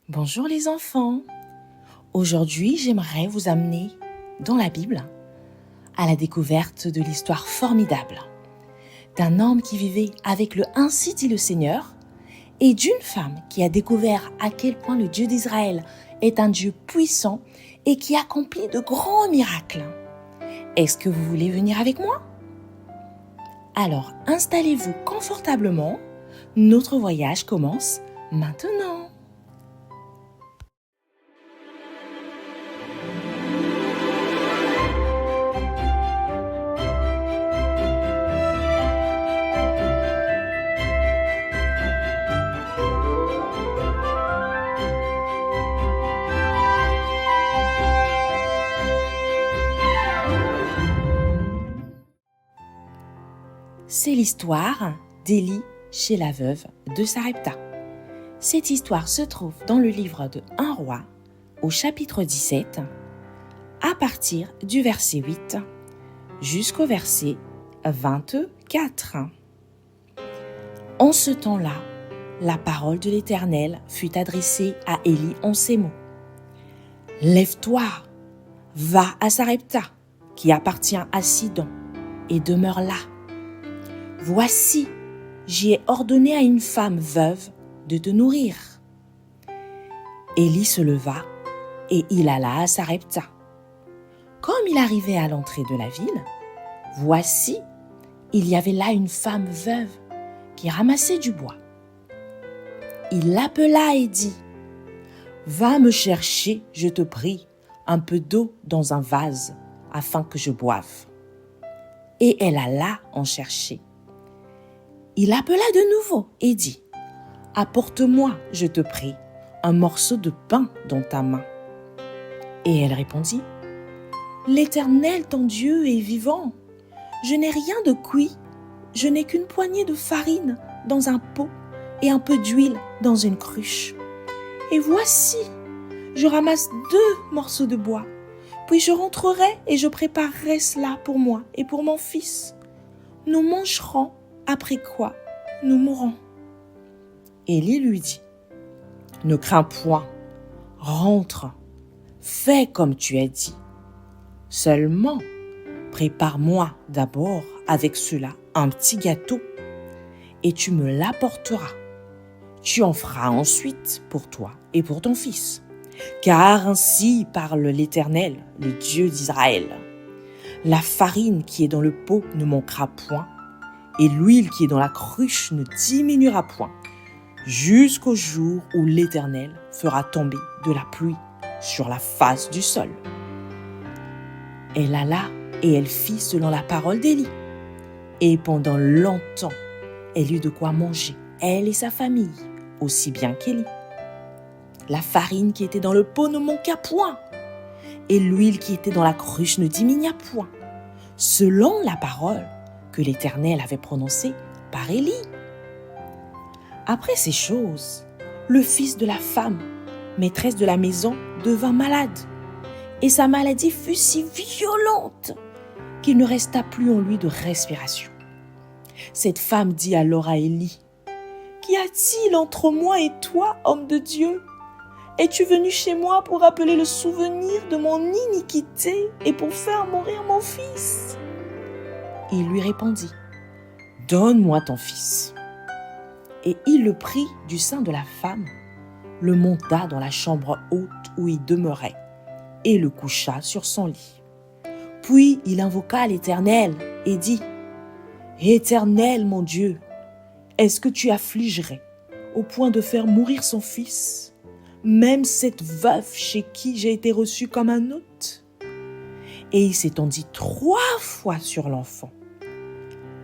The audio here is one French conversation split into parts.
Bonjour les enfants. Aujourd'hui, j'aimerais vous amener dans la Bible à la découverte de l'histoire formidable d'un homme qui vivait avec le Ainsi dit le Seigneur et d'une femme qui a découvert à quel point le Dieu d'Israël est un Dieu puissant et qui accomplit de grands miracles. Est-ce que vous voulez venir avec moi? Alors, installez-vous confortablement. Notre voyage commence maintenant. C'est l'histoire d'Élie chez la veuve de Sarepta. Cette histoire se trouve dans le livre de 1 Roi, au chapitre 17, à partir du verset 8 jusqu'au verset 24. En ce temps-là, la parole de l'Éternel fut adressée à Élie en ces mots. « Lève-toi, va à Sarepta, qui appartient à Sidon, et demeure là. Voici, j'y ai ordonné à une femme veuve de te nourrir. » Élie se leva et il alla à Sarepta. Comme il arrivait à l'entrée de la ville, voici, il y avait là une femme veuve qui ramassait du bois. Il l'appela et dit « Va me chercher, je te prie, un peu d'eau dans un vase, afin que je boive. » Et elle alla en chercher. Il appela de nouveau et dit « Apporte-moi, je te prie, un morceau de pain dans ta main. » Et elle répondit « L'Éternel, ton Dieu, est vivant. Je n'ai rien de cuit, je n'ai qu'une poignée de farine dans un pot et un peu d'huile dans une cruche. Et voici, je ramasse 2 morceaux de bois, puis je rentrerai et je préparerai cela pour moi et pour mon fils. Nous mangerons, après quoi nous mourrons. » Élie lui dit « Ne crains point, rentre, fais comme tu as dit. Seulement, prépare-moi d'abord avec cela un petit gâteau et tu me l'apporteras. Tu en feras ensuite pour toi et pour ton fils. Car ainsi parle l'Éternel, le Dieu d'Israël. La farine qui est dans le pot ne manquera point, et l'huile qui est dans la cruche ne diminuera point, jusqu'au jour où l'Éternel fera tomber de la pluie sur la face du sol. » Elle alla et elle fit selon la parole d'Élie. Et pendant longtemps, elle eut de quoi manger, elle et sa famille, aussi bien qu'Élie. La farine qui était dans le pot ne manqua point, et l'huile qui était dans la cruche ne diminua point, selon la parole que l'Éternel avait prononcée par Élie. Après ces choses, le fils de la femme, maîtresse de la maison, devint malade, et sa maladie fut si violente qu'il ne resta plus en lui de respiration. Cette femme dit alors à Élie, « Qu'y a-t-il entre moi et toi, homme de Dieu? Es-tu venu chez moi pour rappeler le souvenir de mon iniquité et pour faire mourir mon fils? » Il lui répondit, « Donne-moi ton fils. » Et il le prit du sein de la femme, le monta dans la chambre haute où il demeurait et le coucha sur son lit. Puis il invoqua l'Éternel et dit, « Éternel mon Dieu, est-ce que tu affligerais au point de faire mourir son fils, même cette veuve chez qui j'ai été reçu comme un hôte? » Et il s'étendit 3 fois sur l'enfant,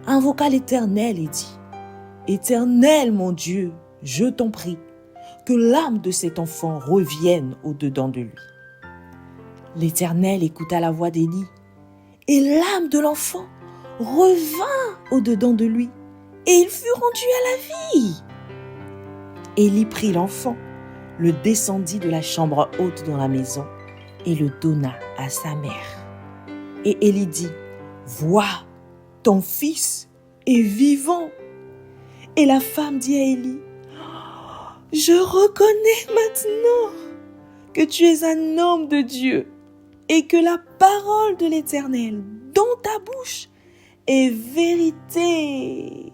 invoqua l'Éternel et dit, « Éternel mon Dieu, je t'en prie, que l'âme de cet enfant revienne au-dedans de lui. » L'Éternel écouta la voix d'Élie, et l'âme de l'enfant revint au-dedans de lui, et il fut rendu à la vie. Élie prit l'enfant, le descendit de la chambre haute dans la maison, et le donna à sa mère. Et Élie dit, « Vois, ton fils est vivant. » Et la femme dit à Élie, « Je reconnais maintenant que tu es un homme de Dieu et que la parole de l'Éternel dans ta bouche est vérité.